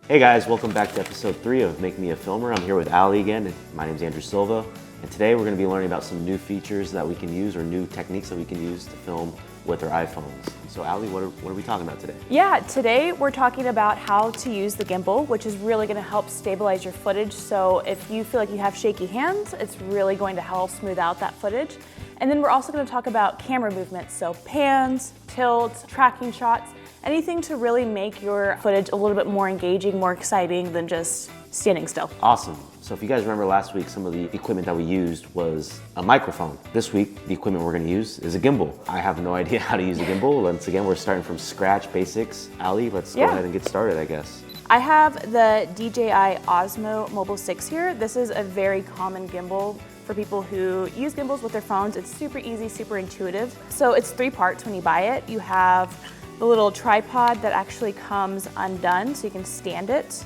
Hey guys, welcome back to episode 3 of Make Me a Filmer. I'm here with Ali again, and my name's Andrew Silva. And today we're going to be learning about some new features that we can use, or new techniques that we can use to film with our iPhones. So Ali, what are we talking about today? Yeah, today we're talking about how to use the gimbal, which is really going to help stabilize your footage. So if you feel like you have shaky hands, it's really going to help smooth out that footage. And then we're also going to talk about camera movements, so pans, tilts, tracking shots, anything to really make your footage a little bit more engaging, more exciting than just standing still. Awesome. So if you guys remember last week, some of the equipment that we used was a microphone. This week, the equipment we're going to use is a gimbal. I have no idea how to use a gimbal. Once again, we're starting from scratch, basics. Ali, let's go ahead and get started, I guess. I have the DJI Osmo Mobile 6 here. This is a very common gimbal for people who use gimbals with their phones. It's super easy, super intuitive. So it's 3 parts when you buy it. You have the little tripod that actually comes undone, so you can stand it.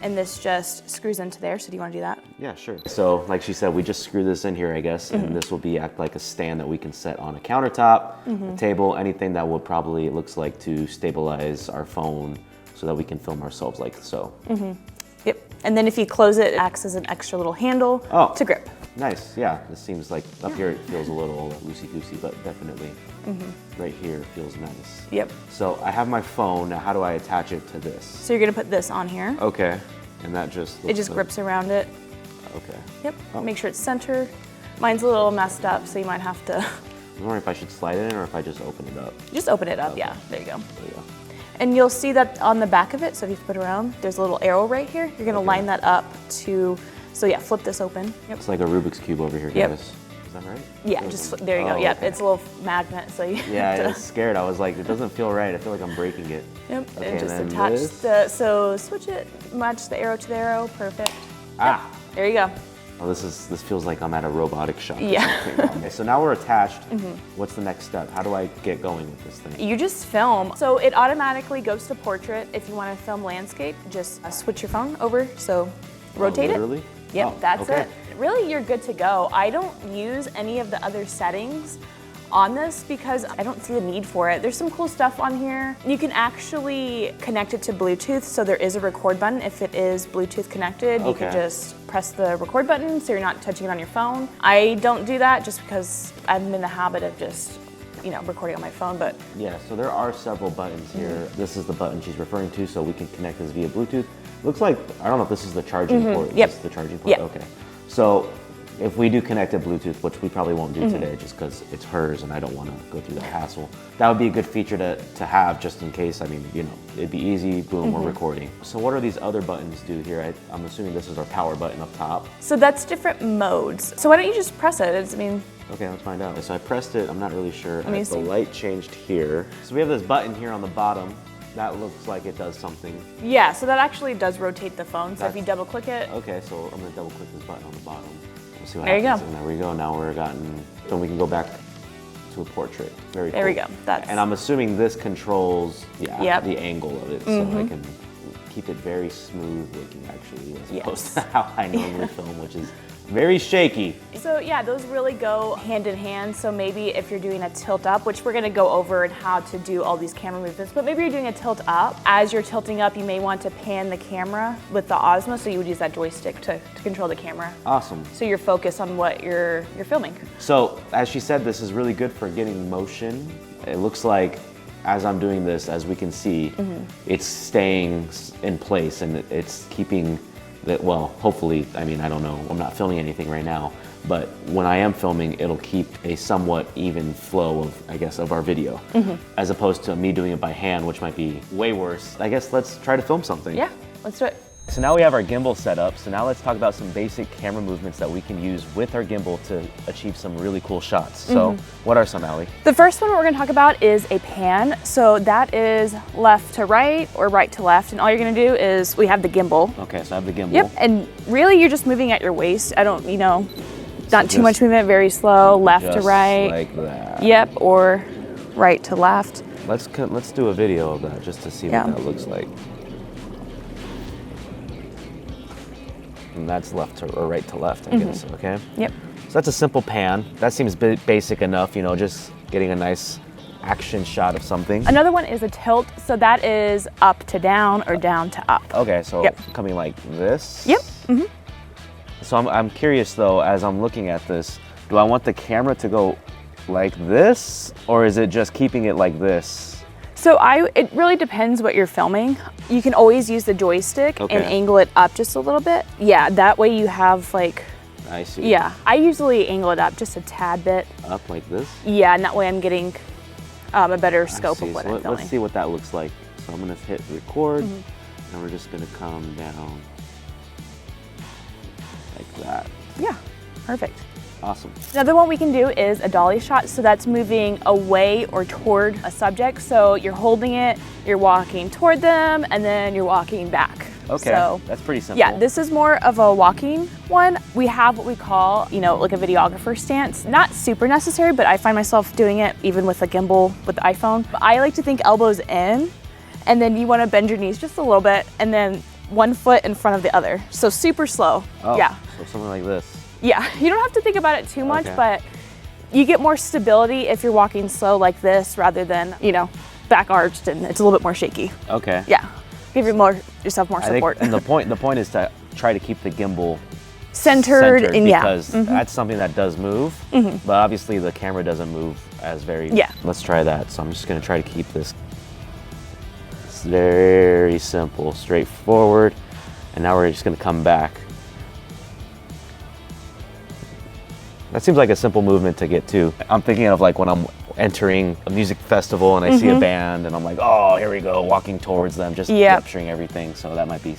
And this just screws into there, so do you want to do that? Yeah, sure. So like she said, we just screw this in here, I guess, and this will act like a stand that we can set on a countertop, a table, anything that would probably, it looks like, to stabilize our phone so that we can film ourselves like so. Yep. And then if you close it, it acts as an extra little handle to grip. Nice, yeah. This seems like up here it feels a little loosey-goosey, but definitely right here feels nice. Yep. So I have my phone. Now how do I attach it to this? So you're gonna put this on here. Okay. And that just It just grips around it. Okay. Yep. Make sure it's centered. Mine's a little messed up, so you might have to. I'm wondering if I should slide it in or if I just open it up. Just open it up, yeah. There you go. There you go. And you'll see that on the back of it, so if you flip it around, there's a little arrow right here. You're gonna line that up to, so yeah, flip this open. Yep. It's like a Rubik's Cube over here, guys. Is that right? Yeah, there you go. Yep, it's a little magnet, so you I was scared. I was like, it doesn't feel right. I feel like I'm breaking it. Yep, Okay, and just and attach so switch it, match the arrow to the arrow, perfect. Ah! Yep, there you go. Oh, this feels like I'm at a robotic shop. Yeah. Okay, so now we're attached. What's the next step? How do I get going with this thing? You just film. So it automatically goes to portrait. If you want to film landscape, just switch your phone over. So rotate literally? it. Yep, that's okay. it. Really, you're good to go. I don't use any of the other settings on this because I don't see the need for it. There's some cool stuff on here. You can actually connect it to Bluetooth, so there is a record button if it is Bluetooth connected. You can just press the record button so you're not touching it on your phone. I don't do that just because I'm in the habit of just recording on my phone, but. Yeah, so there are several buttons here. This is the button she's referring to, so we can connect this via Bluetooth. Looks like, I don't know if this is the charging port. Yep. This is the charging port? Yep. Okay. So if we do connect it Bluetooth, which we probably won't do today just because it's hers and I don't want to go through that hassle, that would be a good feature to have just in case. I mean, it'd be easy, boom, we're recording. So what do these other buttons do here? I'm assuming this is our power button up top. So that's different modes. So why don't you just press it? Okay, let's find out. So I pressed it, I'm not really sure. me The see. light changed here. So we have this button here on the bottom. That looks like it does something. Yeah, so that actually does rotate the phone. So if you double click it. Okay, so I'm gonna double click this button on the bottom. We'll see what There you happens. go. And there we go. Now then we can go back to a portrait. Very cool. There we go. And I'm assuming this controls the angle of it, so I can keep it very smooth looking actually, as opposed to how I normally film, which is very shaky. So yeah, those really go hand in hand. So maybe if you're doing a tilt up, which we're gonna go over and how to do all these camera movements, but maybe you're doing a tilt up. As you're tilting up, you may want to pan the camera with the Osmo, so you would use that joystick to control the camera. Awesome. So you're focused on what you're filming. So as she said, this is really good for getting motion. It looks like as I'm doing this, as we can see, it's staying in place and it's keeping that, well, hopefully, I mean, I don't know, I'm not filming anything right now, but when I am filming, it'll keep a somewhat even flow of, I guess, of our video, as opposed to me doing it by hand, which might be way worse. I guess let's try to film something. Yeah, let's do it. So now we have our gimbal set up, so now let's talk about some basic camera movements that we can use with our gimbal to achieve some really cool shots. So what are some, Ali? The first one we're gonna talk about is a pan. So that is left to right or right to left. And all you're gonna do is, we have the gimbal. Okay, so I have the gimbal. Yep, and really you're just moving at your waist. Not too much movement, very slow, left to right. Like that. Yep, or right to left. Let's do a video of that just to see what that looks like. And that's left to or right to left, I guess, okay? Yep. So that's a simple pan. That seems basic enough, just getting a nice action shot of something. Another one is a tilt, so that is up to down or down to up. Okay, so Yep. coming like this? Yep. So I'm curious though, as I'm looking at this, do I want the camera to go like this, or is it just keeping it like this? So it really depends what you're filming. You can always use the joystick and angle it up just a little bit. Yeah, that way you have like, I see. yeah, I usually angle it up just a tad bit. Up like this? Yeah, and that way I'm getting a better scope of what So I'm filming. let's see what that looks like. So I'm gonna hit record, and we're just gonna come down like that. Yeah, perfect. Awesome. Another one we can do is a dolly shot. So that's moving away or toward a subject. So you're holding it, you're walking toward them, and then you're walking back. Okay, so, that's pretty simple. Yeah, this is more of a walking one. We have what we call, like a videographer stance. Not super necessary, but I find myself doing it even with a gimbal with the iPhone. But I like to think elbows in, and then you want to bend your knees just a little bit, and then one foot in front of the other. So super slow. Oh, yeah. So something like this. Yeah, you don't have to think about it too much, Okay. but you get more stability if you're walking slow like this rather than, back arched and it's a little bit more shaky. Okay. Yeah, give yourself more support. I think the point is to try to keep the gimbal centered and because that's something that does move, but obviously the camera doesn't move as very. Yeah. Let's try that. So I'm just gonna try to keep this. It's very simple, straightforward, and now we're just gonna come back. That seems like a simple movement to get to. I'm thinking of like when I'm entering a music festival and I see a band and I'm like, oh, here we go, walking towards them, just capturing everything. So that might be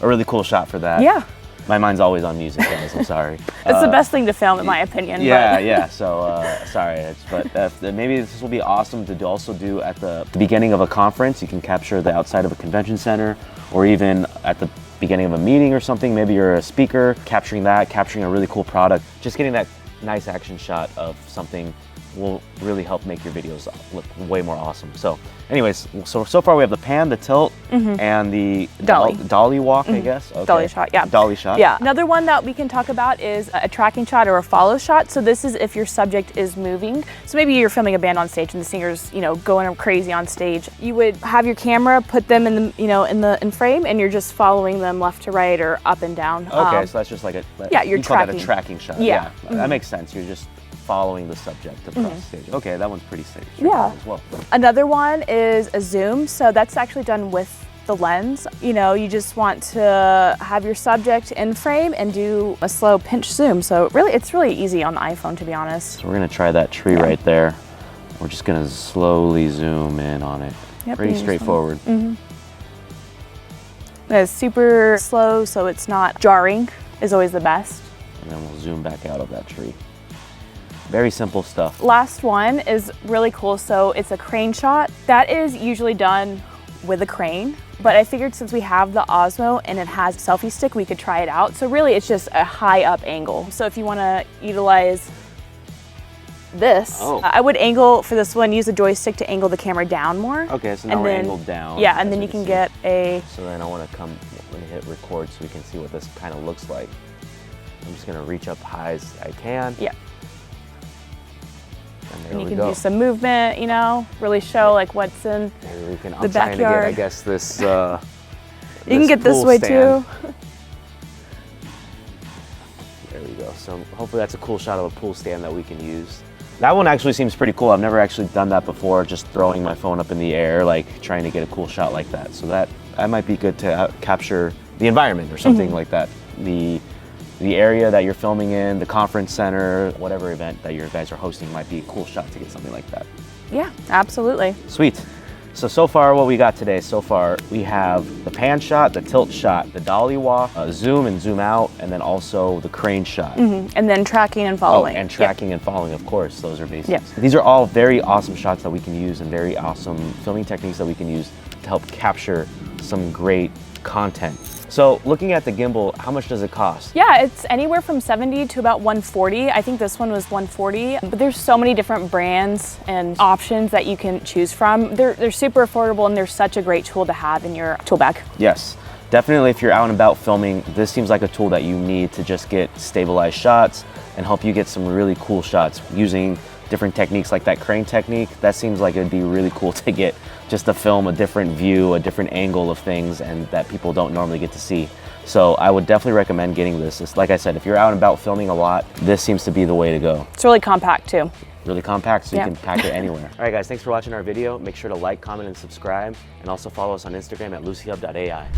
a really cool shot for that. Yeah. My mind's always on music, guys, I'm sorry. It's the best thing to film in my opinion. Yeah, but. yeah, so sorry. But maybe this will be awesome to also do at the beginning of a conference. You can capture the outside of a convention center, or even at the beginning of a meeting or something. Maybe you're a speaker, capturing a really cool product. Just getting that nice action shot of something will really help make your videos look way more awesome. So anyways, so far we have the pan, the tilt, and the dolly walk, I guess. Okay. Dolly shot, yeah. Dolly shot. Yeah. Another one that we can talk about is a tracking shot or a follow shot. So this is if your subject is moving. So maybe you're filming a band on stage and the singer's, going crazy on stage. You would have your camera, put them in the in frame, and you're just following them left to right or up and down. Okay, so that's just like you're call tracking. that a tracking shot. Yeah. That makes sense. You're just following the subject across stage. Okay, that one's pretty safe. Yeah. As well. Another one is a zoom. So that's actually done with the lens. You just want to have your subject in frame and do a slow pinch zoom. So it's really easy on the iPhone, to be honest. So we're gonna try that tree right there. We're just gonna slowly zoom in on it. Yep, Pretty straightforward. It's super slow, so it's not jarring, is always the best. And then we'll zoom back out of that tree. Very simple stuff. Last one is really cool. So it's a crane shot. That is usually done with a crane, but I figured since we have the Osmo and it has a selfie stick, we could try it out. So really it's just a high up angle. So if you want to utilize this, I would angle for this one, use the joystick to angle the camera down more. Okay, so now we're angled down. Yeah, and then you can get a... So then I want to hit record so we can see what this kind of looks like. I'm just gonna reach up high as I can. Yeah. And you can do some movement, really show like what's in I'm the trying backyard. to get, I guess, this. You can get this way too. There we go. So hopefully that's a cool shot of a pool stand that we can use. That one actually seems pretty cool. I've never actually done that before, just throwing my phone up in the air, like trying to get a cool shot like that. So that might be good to capture the environment or something like that. The area that you're filming in, the conference center, whatever event that you guys are hosting might be a cool shot to get something like that. Yeah, absolutely. Sweet. So far what we got today, we have the pan shot, the tilt shot, the dolly walk, zoom and zoom out, and then also the crane shot. And then tracking and following. Oh, and tracking and following, of course, those are basics. Yep. These are all very awesome shots that we can use and very awesome filming techniques that we can use to help capture some great content. So looking at the gimbal, how much does it cost? Yeah, it's anywhere from 70 to about 140. I think this one was 140, but there's so many different brands and options that you can choose from. They're super affordable and they're such a great tool to have in your tool bag. Yes, definitely if you're out and about filming, this seems like a tool that you need to just get stabilized shots and help you get some really cool shots using different techniques like that crane technique, that seems like it'd be really cool to get, just to film a different view, a different angle of things, and that people don't normally get to see. So I would definitely recommend getting this. It's, like I said, if you're out and about filming a lot, this seems to be the way to go. It's really compact too. Really compact, so you can pack it anywhere. All right guys, thanks for watching our video. Make sure to like, comment, and subscribe, and also follow us on Instagram at lucyhub.ai.